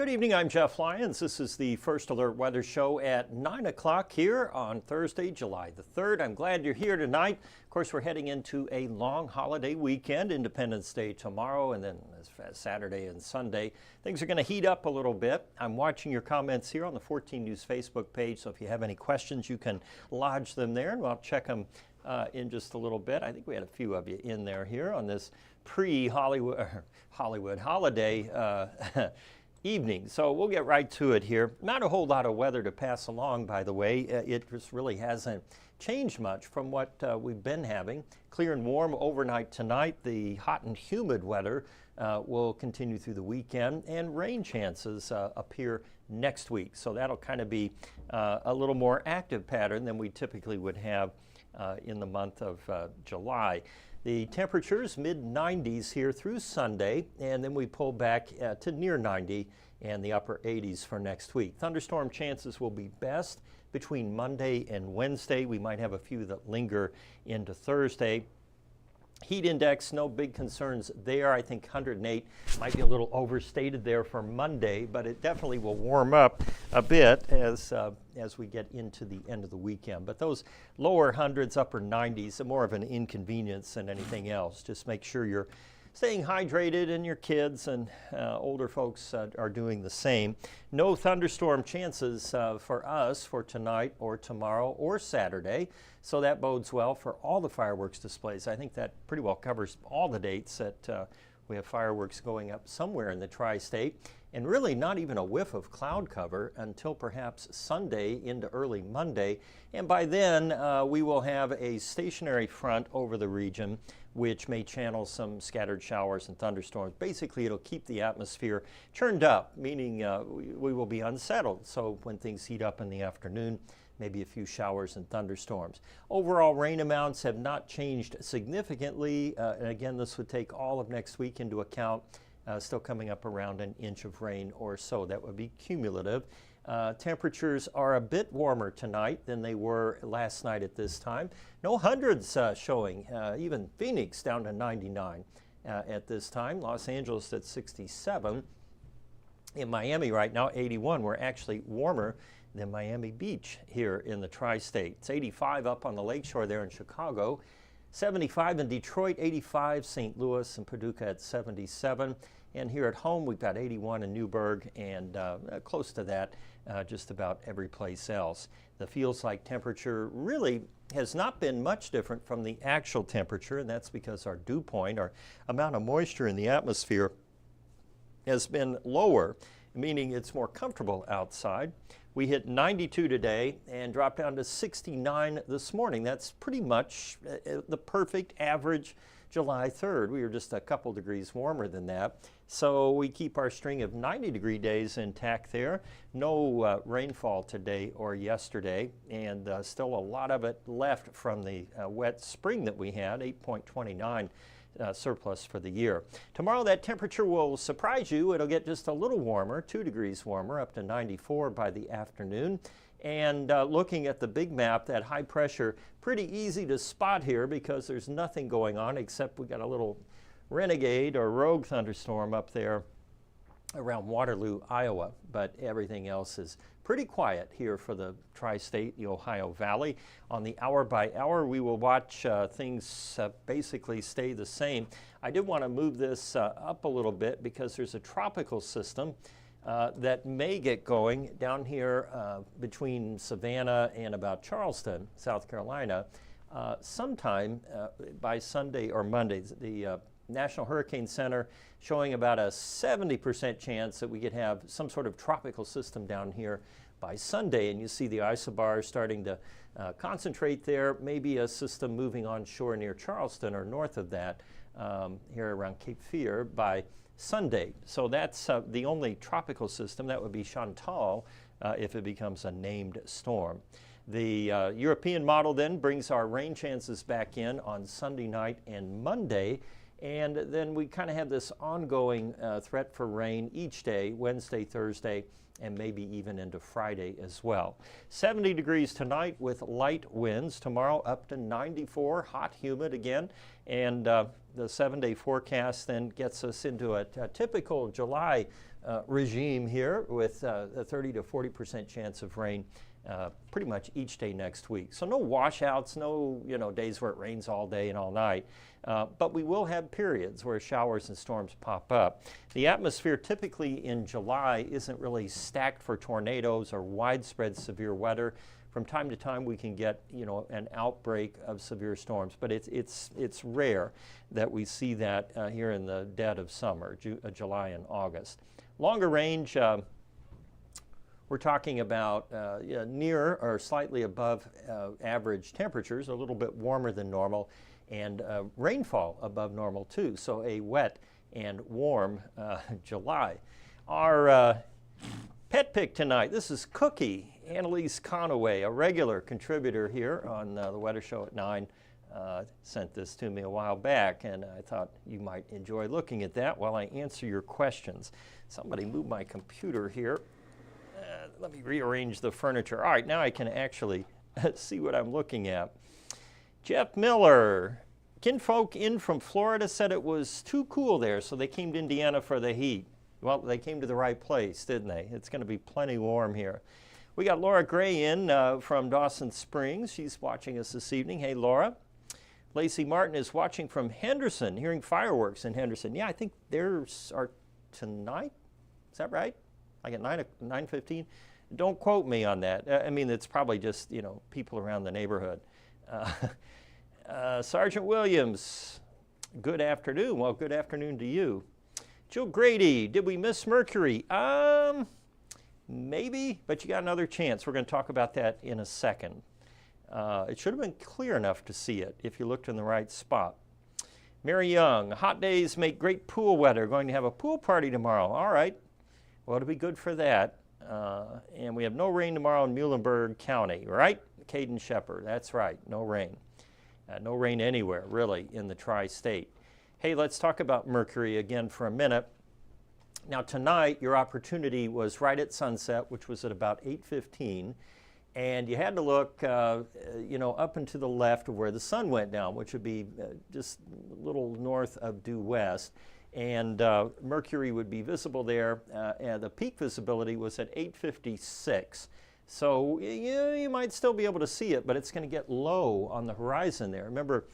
Good evening, I'm Jeff Lyons. This is the First Alert Weather Show at 9 o'clock here on Thursday, July the 3rd. I'm glad you're here tonight. Of course, we're heading into a long holiday weekend, Independence Day tomorrow, and then Saturday and Sunday. Things are going to heat up a little bit. I'm watching your comments here on the 14 News Facebook page, so if you have any questions, you can lodge them there, and I'll check them in just a little bit. I think we had a few of you in there here on this pre-Hollywood holiday evening. So we'll get right to it here. Not a whole lot of weather to pass along, by the way. It just really hasn't changed much from what we've been having. Clear and warm overnight tonight. The hot and humid weather will continue through the weekend, and rain chances appear next week. So that'll kind of be a little more active pattern than we typically would have in the month of July. The temperatures mid-90s here through Sunday, and then we pull back to near 90 and the upper 80s for next week. Thunderstorm chances will be best between Monday and Wednesday. We might have a few that linger into Thursday. Heat index, no big concerns there. I think 108 might be a little overstated there for Monday, but it definitely will warm up a bit as we get into the end of the weekend. But those lower hundreds, upper 90s are more of an inconvenience than anything else. Just make sure you're staying hydrated, and your kids and older folks are doing the same. No thunderstorm chances for us for tonight or tomorrow or Saturday, so that bodes well for all the fireworks displays. I think that pretty well covers all the dates that we have fireworks going up somewhere in the tri-state, and really not even a whiff of cloud cover until perhaps Sunday into early Monday. And by then we will have a stationary front over the region, which may channel some scattered showers and thunderstorms. Basically, it'll keep the atmosphere churned up, meaning we will be unsettled. So when things heat up in the afternoon, maybe a few showers and thunderstorms. Overall rain amounts have not changed significantly. And again, this would take all of next week into account. Still coming up around an inch of rain or so. That would be cumulative. Temperatures are a bit warmer tonight than they were last night at this time. No hundreds showing, even Phoenix down to 99 at this time. Los Angeles at 67. In Miami right now, 81. We're actually warmer than Miami Beach here in the tri-state. It's 85 up on the lakeshore there in Chicago. 75 in Detroit, 85 St. Louis and Paducah at 77. And here at home, we've got 81 in Newburgh, and close to that just about every place else. The feels-like temperature really has not been much different from the actual temperature, and that's because our dew point, our amount of moisture in the atmosphere, has been lower, meaning it's more comfortable outside. We hit 92 today and dropped down to 69 this morning. That's pretty much the perfect average July 3rd. We were just a couple degrees warmer than that. So we keep our string of 90-degree days intact there. No rainfall today or yesterday, and still a lot of it left from the wet spring that we had, 8.29. Surplus for the year. Tomorrow that temperature will surprise you. It'll get just a little warmer, 2 degrees warmer, up to 94 by the afternoon. And looking at the big map, that high pressure, pretty easy to spot here because there's nothing going on except we got a little renegade or rogue thunderstorm up there around Waterloo, Iowa. But everything else is pretty quiet here for the tri-state, the Ohio Valley. On the hour by hour, we will watch things basically stay the same. I did want to move this up a little bit because there's a tropical system that may get going down here between Savannah and about Charleston, South Carolina, sometime by Sunday or Monday. The National Hurricane Center showing about a 70% chance that we could have some sort of tropical system down here by Sunday. And you see the isobars starting to concentrate there, maybe a system moving onshore near Charleston or north of that here around Cape Fear by Sunday. So that's the only tropical system. That would be Chantal if it becomes a named storm. The European model then brings our rain chances back in on Sunday night and Monday. And then we kind of have this ongoing threat for rain each day, Wednesday, Thursday, and maybe even into Friday as well. 70 degrees tonight with light winds. Tomorrow up to 94, hot, humid again. And the 7-day forecast then gets us into a typical July regime here with a 30 to 40% chance of rain pretty much each day next week. So no washouts, no days where it rains all day and all night. But we will have periods where showers and storms pop up. The atmosphere typically in July isn't really stacked for tornadoes or widespread severe weather. From time to time we can get an outbreak of severe storms, but it's rare that we see that here in the dead of summer, July and August. Longer range, we're talking about near or slightly above average temperatures, a little bit warmer than normal, and rainfall above normal too. So a wet and warm July. Our pet pick tonight, this is Cookie, Annalise Conaway, a regular contributor here on the Weather Show at 9. Sent this to me a while back, and I thought you might enjoy looking at that while I answer your questions. Somebody moved my computer here. Let me rearrange the furniture. All right, now I can actually see what I'm looking at. Jeff Miller, kinfolk in from Florida said it was too cool there, so they came to Indiana for the heat. Well, they came to the right place, didn't they? It's going to be plenty warm here. We got Laura Gray in from Dawson Springs. She's watching us this evening. Hey, Laura. Lacey Martin is watching from Henderson, hearing fireworks in Henderson. Yeah, I think theirs are tonight. Is that right? Like at 9:15? Don't quote me on that. I mean, it's probably just, people around the neighborhood. Sergeant Williams, good afternoon. Well, good afternoon to you. Jill Grady, did we miss Mercury? Maybe, but you got another chance. We're going to talk about that in a second. It should have been clear enough to see it if you looked in the right spot. Mary Young, hot days make great pool weather. Going to have a pool party tomorrow. All right. Well, it'll be good for that. And we have no rain tomorrow in Muhlenberg County, right? Caden Shepherd, that's right, no rain. No rain anywhere, really, in the tri-state. Hey, let's talk about Mercury again for a minute. Now, tonight, your opportunity was right at sunset, which was at about 8:15. And you had to look, up and to the left of where the sun went down, which would be just a little north of due west. And Mercury would be visible there, and the peak visibility was at 8:56. So you might still be able to see it, but it's going to get low on the horizon there. Remember,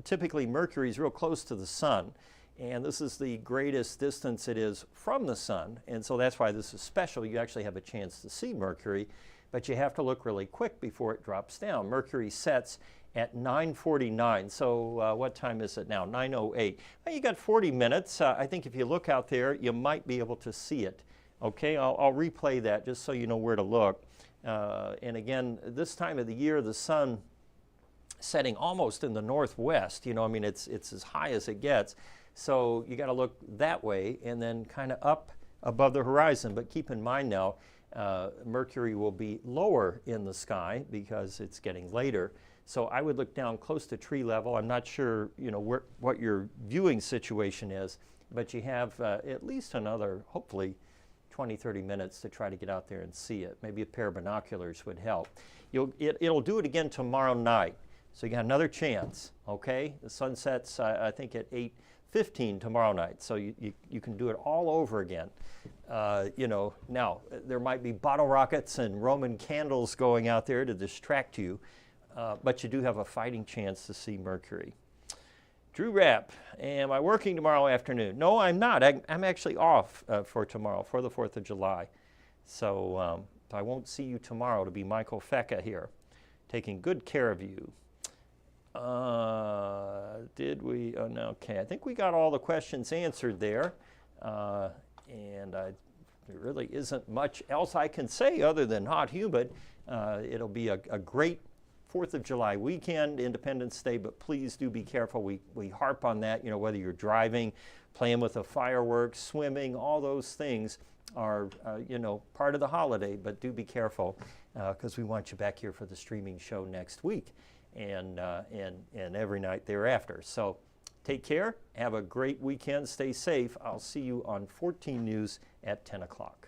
typically Mercury is real close to the sun, and this is the greatest distance it is from the sun, and so that's why this is special. You actually have a chance to see Mercury, but you have to look really quick before it drops down. Mercury sets at 9:49. So what time is it now? 9:08. Well, you got 40 minutes. I think if you look out there, you might be able to see it. Okay, I'll replay that just so you know where to look. And again, this time of the year, the sun setting almost in the northwest. It's as high as it gets. So you got to look that way and then kind of up above the horizon. But keep in mind now, Mercury will be lower in the sky because it's getting later. So I would look down close to tree level. I'm not sure, what your viewing situation is, but you have at least another, hopefully, 20, 30 minutes to try to get out there and see it. Maybe a pair of binoculars would help. It'll do it again tomorrow night. So you got another chance, okay? The sun sets, I think, at 8:15 tomorrow night. So you can do it all over again. Now, there might be bottle rockets and Roman candles going out there to distract you. But you do have a fighting chance to see Mercury. Drew Rapp, am I working tomorrow afternoon? No, I'm not. I'm actually off for tomorrow, for the 4th of July. So I won't see you tomorrow. To be Michael Fecka here, taking good care of you. Did we? Oh, no, okay. I think we got all the questions answered there. And there really isn't much else I can say other than hot, humid. It'll be a great 4th of July weekend, Independence Day, but please do be careful. We harp on that, whether you're driving, playing with the fireworks, swimming, all those things are, part of the holiday, but do be careful because we want you back here for the streaming show next week and every night thereafter. So Take care. Have a great weekend. Stay safe. I'll see you on 14 News at 10 o'clock.